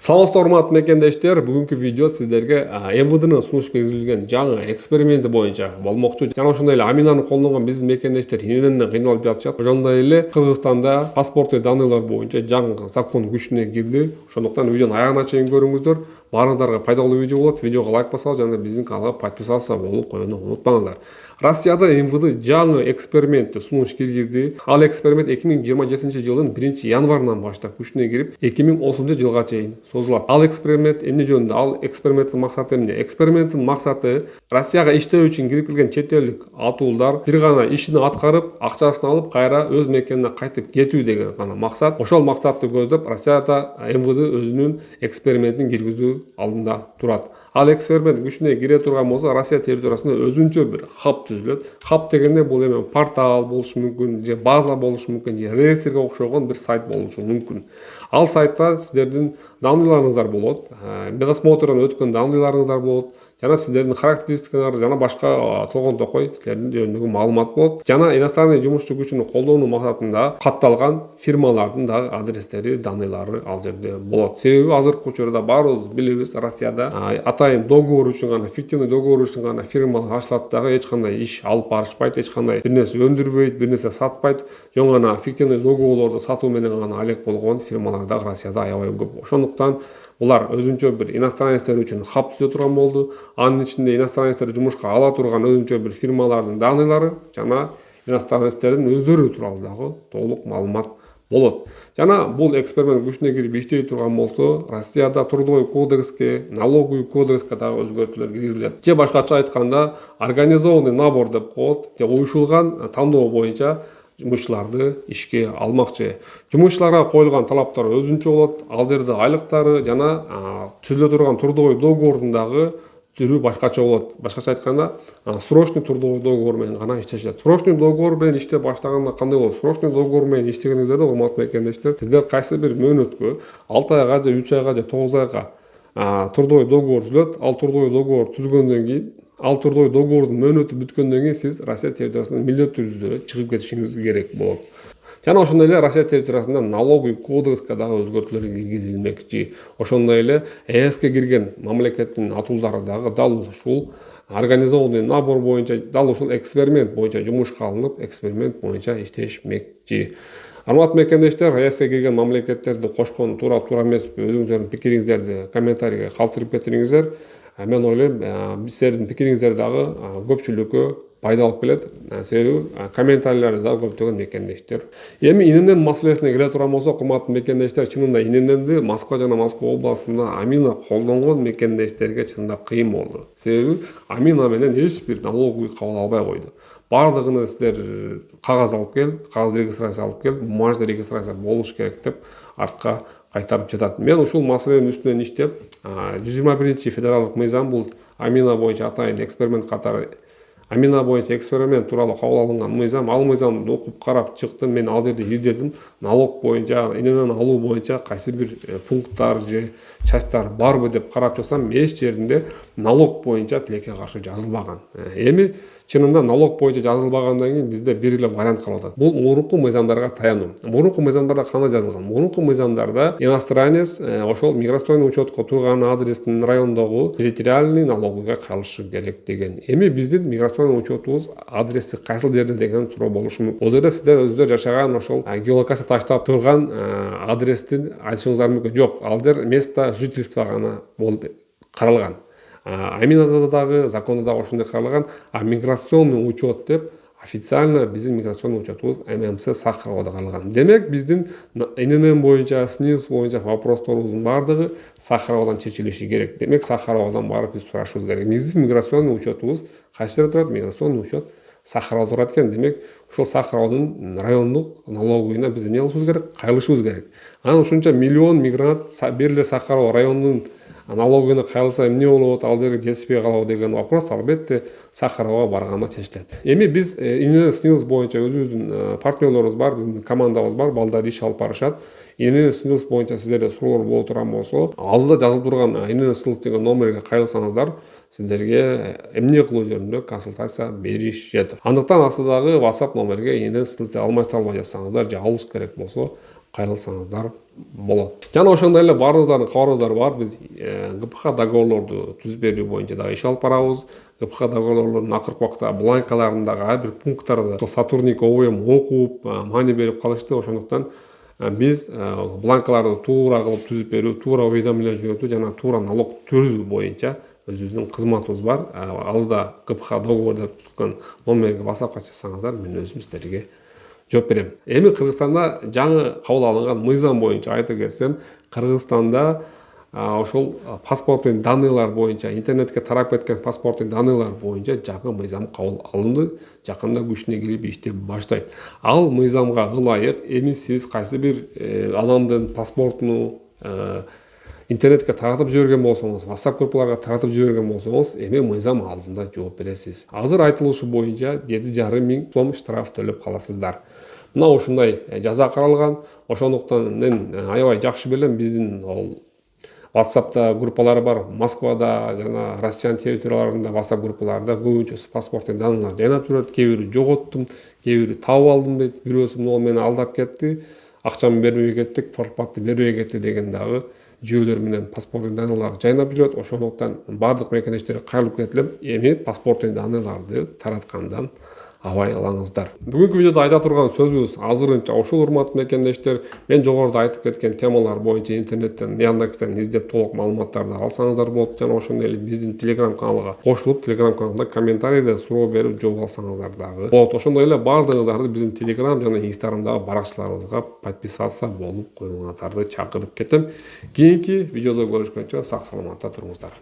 Саламатсыздар урматтуу мекендештер, бүгүнкү видео сиздерге МВДнын сунуш берилген жаңы эксперименти боюнча болмокчу. Жана ошондой эле Аминаны колдонгон биздин мекендештер иненен кыйналып жатышат. Ошондой эле Кыргызстанда паспорттуй данныйлар боюнча жаңы закон күчүнө кирди. Ошондуктан видеону аягына чейин көрүңүздөр. Баарыңыздарга пайдалуу видео болот. Видеого лайк басып, жана биздин каналга подписаться болуп коюуну унутпаңыздар. Россияда МВД жаңы экспериментти сунуш киргизди. Ал эксперимент 2027 жылдын 1-январынан баштап күчүнө кирип, 2030 жылга чейин созулат. Ал эксперимент эмне жөнүндө? Ал эксперименттин максаты эмне? Эксперименттин максаты Россияга иштөө үчүн кирип келген чет элдик атуулдар бир гана ишин аткарып, акчасын алып, кайра өз мекенине кайтып кетүү деген гана максат. Ошол максатты көздөп, Россияда МВД өзүнүн экспериментин киргизүү алдында турат. Ал эксперимент күчүнө кире турган болсо, Россия территориясында өзүнчө бир хаб түзүлөт. Хаб дегенде бул эми портал болушу мүмкүн, же база болушу мүмкүн, же реестрге окшогон бир сайт болушу мүмкүн. Ал сайтта сиздердин данныйларыңыздар болот, медосмотрдон өткөн данныйларыңыздар болот, жана сиздердин характеристикаңар жана башка толгон токой силердин жөнүндөгү маалымат болот. Жана иностранный жумушчу күчүн колдонуу максатында катталган фирмалардын дагы адрестери, данныйлары ал жерде болот. Себеби азыркы учурда баарыбыз билебиз, Россияда атайын договор үчүн гана, фиктивный договор үчүн гана фирмалар ачылат дагы эч кандай иш алып барышпайт, эч кандай бир нерсе өндүрбөйт, бир нерсе сатпайт. Жөн гана фиктивный договорлорду сатуу менен гана алек болгон фирмалар дагы Россияда аябай көп. Ошондуктан булар өзүнчө бир иностранецтер үчүн хаб түзө турган болду. Анын ичинде иностранецтер жумушка ала турган өзүнчө бир фирмалардын данныйлары жана иностранецтердин өздөрү тууралуу дагы толук маалымат болот. Жана бул эксперимент күчүнө кирип иштей турган болсо, Россияда трудовой кодекске, налоговый кодекске дагы өзгөртүүлөр киргизилет. Же башкача айтканда, организованный набор деп коет, же уюшулган тандоо боюнча жумушчуларды ишке алмакчы. Жумушчуларга коюлган талаптар өзүнчө болот. Ал жерде айлыктары жана түзүлө турган трудовой договордун дагы түрү башкача болот. Башкача айтканда, срочный трудовой договор менен гана иштешет. Срочный договор менен иштеп баштаганда кандай болот? Срочный договор менен иштегениңиздерде, урматтуу мекендештер, сиздер кайсы бир мөөнөткө, 6 айга же 3 айга же 9 айга трудовой договор түзүлөт. Ал трудовой договор түзгөндөн кийин, ал трудовой договордун мөөнөтү бүткөндөн кийин сиз Россия территориясынан милдеттүү түрдө чыгып кетишиңиз керек болот. Жана ошондой эле Россия территориясында налоговый кодекске дагы өзгөртүүлөр киргизилмекчи. Ошондой эле ЕСке кирген мамлекеттин атуулдары дагы дал ушул организованный набор боюнча, дал ушул эксперимент боюнча жумушка алынып, эксперимент боюнча иштешмекчи. Урматтуу мекендештер, ЕСке кирген мамлекеттерди кошкон туура эмеспи? Өзүңүздөрдүн пикириңиздерди комментарийге калтырып кетириңиздер. Мен ойлойм, сиздердин пикириңиздер дагы көпчүлүккө пайда алып келет. Себеби комментарийлерди дагы көптөгөн мекендештер. Эми иненен маселесине келе турган болсок, урматтуу мекендештер, чынында инененди Москва жана Москва областында Амина колдонгон мекендештерге чынында кыйын болду. Себеби Амина менен эч бир налоговый кабыл албай койду. Бардыгына сиздер кагаз алып кел, кагаз регистрация алып кел, бумажный регистрация болуш керек деп артка кайтарып жатат. Мен ушул маселенин үстүнөн иштеп, 121 федералдык мыйзам, бул Амина боюнча атайын эксперимент катары Амина боюнча эксперимент тууралуу кабыл алынган мыйзам, ал мыйзамды окуп карап чыктым. Мен ал жерде издедим. Налог боюнча, иненен алуу боюнча кайсы бир пункттар же частьтар барбы деп карап чыксам, эч жеринде налог боюнча тилекке каршы жазылбаган. Эми чынында налог боюнча жазылбагандан кийин бизде бир эле вариант калып атат. Бул мурунку мыйзамдарга таянуу. Мурунку мыйзамдарда кандай жазылган? Мурунку мыйзамдарда иностранец ошол миграционный учетко турган адрестин райондогу территориальный налогыйга калышы керек деген. Эми биздин миграционный учетубуз адреси кайсыл жерде деген суроо болушу мүмкүн. Бул жерде сиздер өзүлөр жашаган ошол геолокация таштап турган адрестин айтышыңыздар мүмкүн. Жок, ал жер место жительства гана болуп каралган. Аминада дагы, законда дагы ошондой каралган, миграционный учет деп официально биздин миграционный учетубуз ММС Сахаровада каралган. Демек биздин иненен боюнча, СНИЛС боюнча вопросторубуздун бардыгы Сахаровадан чечилиши керек. Демек Сахаровадан барып биз сурашыбыз керек. Биздин миграционный учетубуз кайсы жерде турат? Миграционный учет Сахаровда турат экен. Демек ушул Сахаровдун райондук налогуйна биз эмне кылышыбыз керек? Кайрылышыбыз керек. Анан ушунча миллион мигрант бир эле Сахаров районунун налогуйна кайрылса эмне болот, ал жерге жетишпей калабы деген вопрос албетте Сахаровго барганда чечилет. Эми биз иненен СНИЛС боюнча өзүбүздүн партнерлорубуз бар, биздин командабыз бар, балдар иш алып барышат. Иненен СНИЛС боюнча сиздерде суроолор боло турган болсо, алдыда жазылып турган иненен СНИЛС деген номерге кайрылсаңыздар, сиздерге эмне кылуу жөнүндө консультация беришет. Андыктан астыдагы WhatsApp номерге иненен СНИЛС алмай салбай жазсаңыздар, же алыш керек болсо кайрылсаңыздар болот. Жана ошондой эле баарыңыздардын кабарыңыздар бар. Биз ГПХ договорлорду түзүп берүү боюнча дагы иш алып барабыз. ГПХ договорлордун акыркы убакта бланкаларындагы ар бир пункттарды сотрудник ОВМ окуп, маани берип калышты. Ошондуктан биз бланкаларды туура кылып түзүп берүү, туура уведомление жиберүү жана туура налог төлөө боюнча өзүбүздүн кызматыбыз бар. Ал да ГПХ договор деп туткан номерге WhatsAppка чыксаңыздар, мен өзүм силерге жооп берем. Эми Кыргызстанда жаңы кабыл алынган мыйзам боюнча айта кетсем, Кыргызстанда ошол паспорттун данныйлар боюнча, интернетке тарап кеткен паспорттун данныйлар боюнча жаңы мыйзам кабыл алынды. Жакында күчүнө кирип иштеп баштайт. Ал мыйзамга ылайык эми сиз кайсы бир адамдын паспортун интернетке таратып жиберген болсоңуз, WhatsApp группаларга таратып жиберген болсоңуз, эми мыйзам алдында жооп бересиз. Азыр айтылышы боюнча 7,5 миң сом штраф төлөп каласыздар. Мына ушундай жаза каралган. Ошондуктан мен аябай жакшы билем, биздин WhatsApp'та группалары бар. Москвада жана Россиянын территорияларында WhatsApp группаларында көбүнчөсү паспорттун данныйлар жайнап жүрөт. Кээ бири жоготтум, кээ бири табып алдым дейт. Бирөөсү могу мени алдап кетти, акчамды бербей кеттик, форматты бербей кетти деген дагы жүйөлөр менен паспорттун данныйлары жайнап жүрөт. Ошондуктан бардык мекендештерге кайрылып кетилем. Эми паспорттун данныйларды тараткандан абайлаңыздар. Бүгүнкү видеодо айта турган сөзүбүз азырынча ушул, урматтуу мекендештер. Мен жогоруда айтып кеткен темалар боюнча интернеттен, Яндекстен издеп толук маалыматтарды алсаңыздар болот. Жана ошондой эле биздин Telegram каналга кошулуп, Telegram каналында комментарийде суроо берип жооп алсаңыздар дагы болот. Ошондой эле бардыгыңыздарды биздин Telegram жана Instagramдагы баракчаларыбызга подписаться болуп коюңуздарды чакырып кетем. Кийинки видеодо көрүшкөнчө сак саламатта туруңуздар.